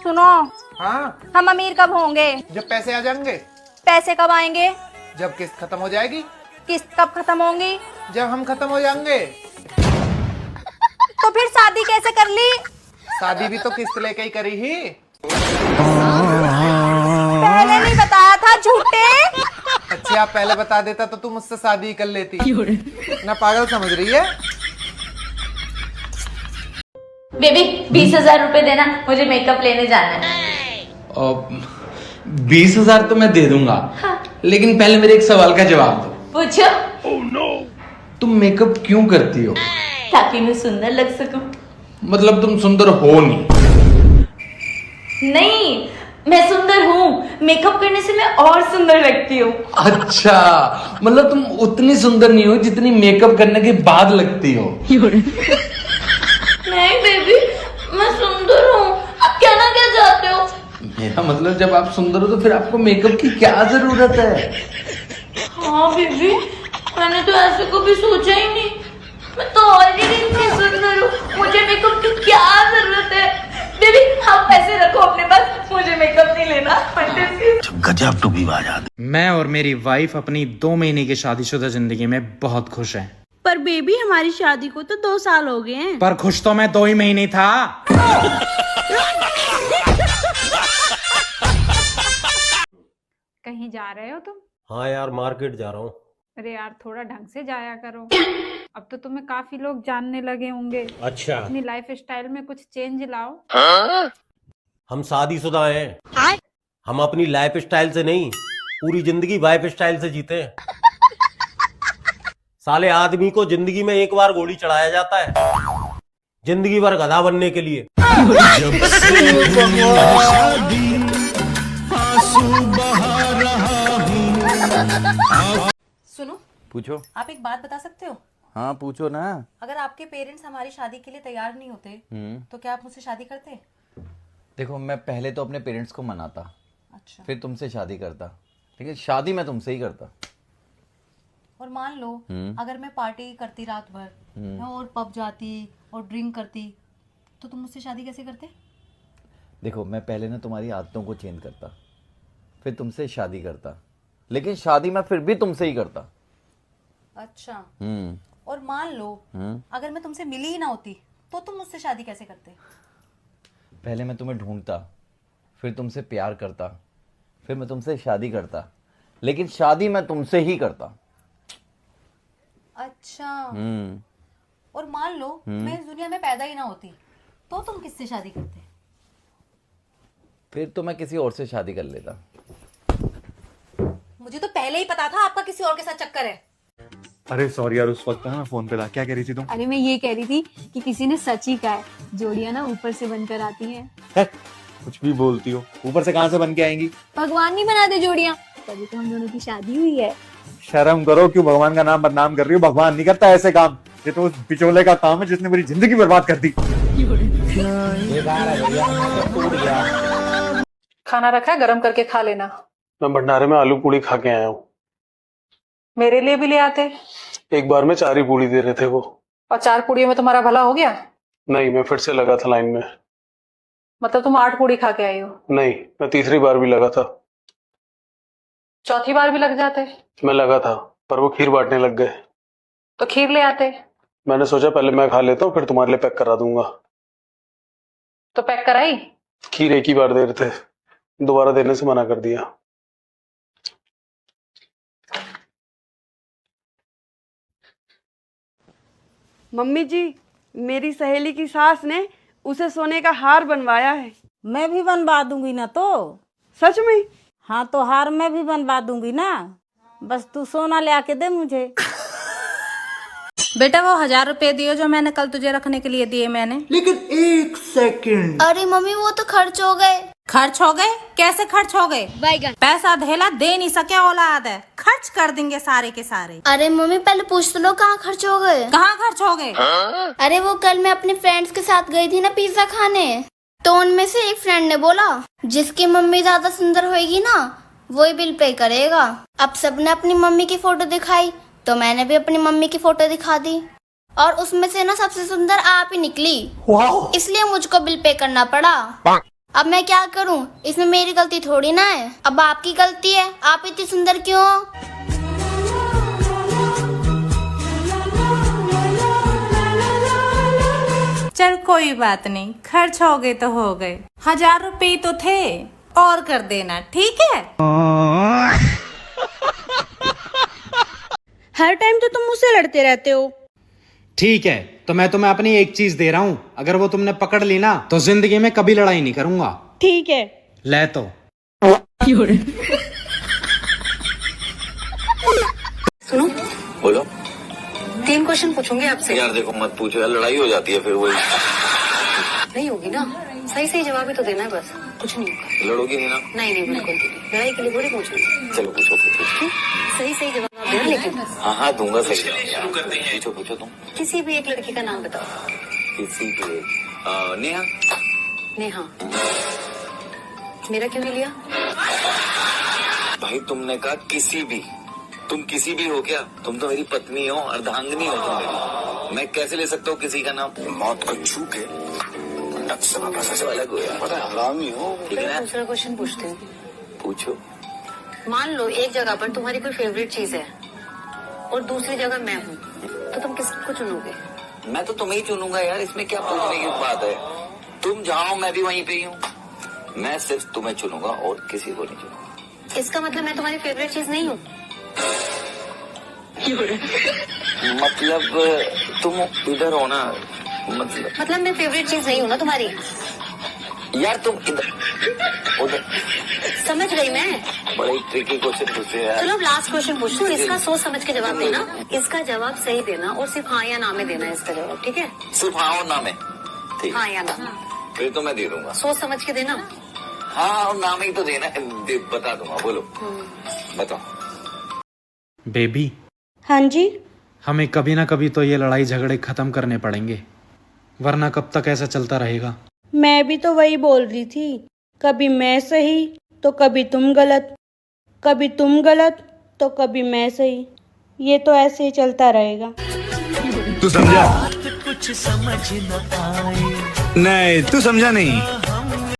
सुनो। हाँ, हम अमीर कब होंगे? जब पैसे आ जाएंगे। पैसे कब आएंगे? जब किस्त खत्म हो जाएगी। किस्त कब खत्म होंगी? जब हम खत्म हो जाएंगे। तो फिर शादी कैसे कर ली? शादी भी तो किस्त लेके ही करी ही। पहले नहीं बताया था, झूठे। अच्छा, आप पहले बता देता तो तुम मुझसे शादी कर लेती। ना पागल समझ रही है? बेबी 20,000 रुपए देना, मुझे मेकअप लेने जाना है। 20,000 तो मैं दे दूंगा। हाँ। लेकिन पहले मेरे एक सवाल का जवाब दो। पूछो। तुम मेकअप क्यों करती हो? ताकि मैं सुंदर लग सकूं। मतलब तुम सुंदर हो नहीं? नहीं, मैं सुंदर हूँ, मेकअप करने से मैं और सुंदर लगती हूँ। अच्छा, मतलब तुम उतनी सुंदर नहीं हो जितनी मेकअप करने के बाद लगती हो। नहीं बेबी, मैं सुंदर हूँ। आप क्या ना क्या चाहते हो? मेरा मतलब जब आप सुंदर हो तो फिर आपको मेकअप की क्या जरूरत है? हाँ बेबी, मैंने तो ऐसे कभी सोचा ही नहीं। मैं तो ऑलरेडी इतनी सुंदर हूँ, मुझे मेकअप की क्या जरूरत है? बेबी आप पैसे रखो अपने पास, मुझे मेकअप नहीं लेना। गजब टू बी बात। मैं और मेरी वाइफ अपनी 2 महीने की शादीशुदा जिंदगी में बहुत खुश हैं। पर बेबी हमारी शादी को तो 2 साल हो गए हैं। पर खुश तो मैं 2 ही महीने था। कहीं जा रहे हो तुम? हाँ यार, मार्केट जा रहा हूँ। अरे यार, थोड़ा ढंग से जाया करो। अब तो तुम्हें काफी लोग जानने लगे होंगे। अच्छा, अपनी लाइफ स्टाइल में कुछ चेंज लाओ। हम शादीशुदा हैं। हम अपनी लाइफ स्टाइल से नहीं, पूरी जिंदगी वाइफ स्टाइल से जीते हैं। साले आदमी को जिंदगी में एक बार गोली चढ़ाया जाता है, जिंदगी भर गधा बनने के लिए। सुनो, पूछो। आप एक बात बता सकते हो? हाँ पूछो ना। अगर आपके पेरेंट्स हमारी शादी के लिए तैयार नहीं होते तो क्या आप मुझसे शादी करते? देखो, मैं पहले तो अपने पेरेंट्स को मनाता। अच्छा। फिर तुमसे शादी करता, लेकिन शादी मैं तुमसे ही करता। और मान लो अगर मैं पार्टी करती रात भर, मैं और पब जाती और ड्रिंक करती, तो तुम मुझसे शादी कैसे करते? देखो, मैं पहले ना तुम्हारी आदतों को चेंज करता, फिर तुमसे शादी करता, लेकिन शादी मैं फिर भी तुमसे ही करता। अच्छा। और मान लो अगर मैं तुमसे मिली ही ना होती, तो तुम मुझसे शादी कैसे करते? पहले मैं तुम्हें ढूंढता, फिर तुमसे प्यार करता, फिर मैं तुमसे शादी करता, लेकिन शादी मैं तुमसे ही करता। अच्छा। और मान लो मैं इस दुनिया में पैदा ही ना होती, तो तुम किससे शादी करते? फिर तो मैं किसी और से शादी कर लेता। मुझे तो पहले ही पता था आपका किसी और के साथ चक्कर है। अरे सॉरी यार, उस वक्त ना मैं फोन पे था। क्या कह रही थी तुम? अरे मैं ये कह रही थी कि किसी ने सच ही कहा है, जोड़ियां ना ऊपर से बनकर आती हैं। कुछ भी बोलती हो, ऊपर से कहाँ से बन के आएंगी? भगवान नहीं बनाते जोड़ियां, तभी तो हम दोनों की शादी हुई है। शर्म करो, क्यों भगवान का नाम बदनाम कर रही हो? भगवान नहीं करता ऐसे काम। ये तो उस बिचौले का काम है जिसने मेरी जिंदगी बर्बाद कर दी। खाना रखा है, गरम करके खा लेना। मैं भंडारे में आलू पूड़ी खा के आया हूँ। मेरे लिए भी ले आते। एक बार में 4 ही पूड़ी दे रहे थे वो। और 4 पूड़ियों में तुम्हारा भला हो गया? नहीं, मैं फिर से लगा था लाइन में। मतलब तुम 8 पूड़ी खा के आई हो? नहीं, मैं तीसरी बार भी लगा था। चौथी बार भी लग जाते। मैं लगा था, पर वो खीर बांटने लग गए। तो खीर ले आते। मैंने सोचा पहले मैं खा लेता हूँ, फिर तुम्हारे लिए पैक करा दूंगा। तो पैक कराई? खीर एक ही बार दे रहे थे, दोबारा देने से मना कर दिया। मम्मी जी, मेरी सहेली की सास ने उसे सोने का हार बनवाया है। मैं भी बनवा दूंगी ना। तो सच में? हाँ, तो हार मैं भी बनवा दूंगी ना, बस तू सोना ले आके दे मुझे। बेटा वो 1000 रुपए दियो जो मैंने कल तुझे रखने के लिए दिए मैंने। लेकिन 1 सेकंड। अरे मम्मी वो तो खर्च हो गए। खर्च हो गए? कैसे खर्च हो गए? पैसा धेला दे नहीं सके औलाद है, खर्च कर देंगे सारे के सारे। अरे मम्मी पहले पूछ तो लो, कहाँ खर्च हो गए? कहाँ खर्च हो गए? अरे वो कल मैं अपने फ्रेंड्स के साथ गई थी ना पिज्जा खाने, तो उनमें से एक फ्रेंड ने बोला जिसकी मम्मी ज्यादा सुंदर होएगी ना वही बिल पे करेगा। अब सबने अपनी मम्मी की फोटो दिखाई, तो मैंने भी अपनी मम्मी की फोटो दिखा दी, और उसमें से ना सबसे सुंदर आप ही निकली। इसलिए मुझको बिल पे करना पड़ा। अब मैं क्या करूं? इसमें मेरी गलती थोड़ी ना है। अब आपकी गलती है, आप इतनी सुंदर क्यों हो? चल कोई बात नहीं, खर्च हो गए तो हो गए। 1000 रुपए तो थे, और कर देना, ठीक है? हर टाइम तो तुम मुझसे लड़ते रहते हो। ठीक है, तो मैं तुम्हें अपनी एक चीज दे रहा हूँ, अगर वो तुमने पकड़ ली ना तो जिंदगी में कभी लड़ाई नहीं करूंगा। ठीक है। ले तो। सुनो, बोलो। 3 क्वेश्चन पूछूंगी आपसे। यार देखो मत पूछो यार, लड़ाई हो जाती है फिर वही। नहीं होगी ना, सही सही जवाब ही तो देना है, बस कुछ नहीं होगा। लड़ोगी नहीं ना? नहीं नहीं, बिल्कुल लड़ाई के लिए थोड़ी पूछूंगी। चलो पूछो पूछो। सही सही जवाब आप देना, लेकिन हाँ हाँ दूंगा सही जवाब। शुरू करते हैं। पूछो पूछो तुम। किसी भी एक लड़की का नाम बताओ। किसी के नेहा। नेहा। मेरा क्यों नहीं लिया? भाई तुमने कहा किसी भी, तुम किसी भी हो क्या? तुम तो मेरी पत्नी हो, अर्धांगिनी हो तुम मेरी। मैं कैसे ले सकता हूँ किसी का नाम? मौत को छू के अलग हो यार, पता है हरामी हो। ठीक है ना? दूसरा क्वेश्चन पूछते हैं। पूछो। मान लो एक जगह पर तुम्हारी कोई फेवरेट चीज है और दूसरी जगह मैं हूँ, तो तुम किसको चुनोगे? मैं तो तुम्हें ही चुनूंगा यार, इसमें क्या पूछने की बात है? तुम जहाँ मैं भी वहीं पे ही हूँ। मैं सिर्फ तुम्हें चुनूंगा और किसी को नहीं चुनूंगा। इसका मतलब मैं तुम्हारी फेवरेट चीज नहीं हूँ? मतलब तुम इधर हो ना, मतलब मैं फेवरेट चीज नहीं हूँ ना तुम्हारी? यार तुम इधर उधर। समझ गई मैं। बड़ा ही ट्रिकी क्वेश्चन पूछे यार। चलो लास्ट क्वेश्चन पूछती हूँ, इसका सोच समझ के जवाब देना। इसका जवाब सही देना और सिर्फ हाँ या ना में देना है इसका जवाब, ठीक है? सिर्फ हाँ और ना में? ठीक। हाँ या ना? फिर तो मैं दे दूंगा। सोच समझ के देना। हाँ और ना में ही तो देना है, बता दूंगा। बोलो बताओ। बेबी। हाँ जी। हमें कभी ना कभी तो ये लड़ाई झगड़े खत्म करने पड़ेंगे, वरना कब तक ऐसा चलता रहेगा। मैं भी तो वही बोल रही थी, कभी मैं सही तो कभी तुम गलत, कभी तुम गलत तो कभी मैं सही। ये तो ऐसे ही चलता रहेगा। तू समझा? कुछ समझ न आए। नहीं तू समझा नहीं।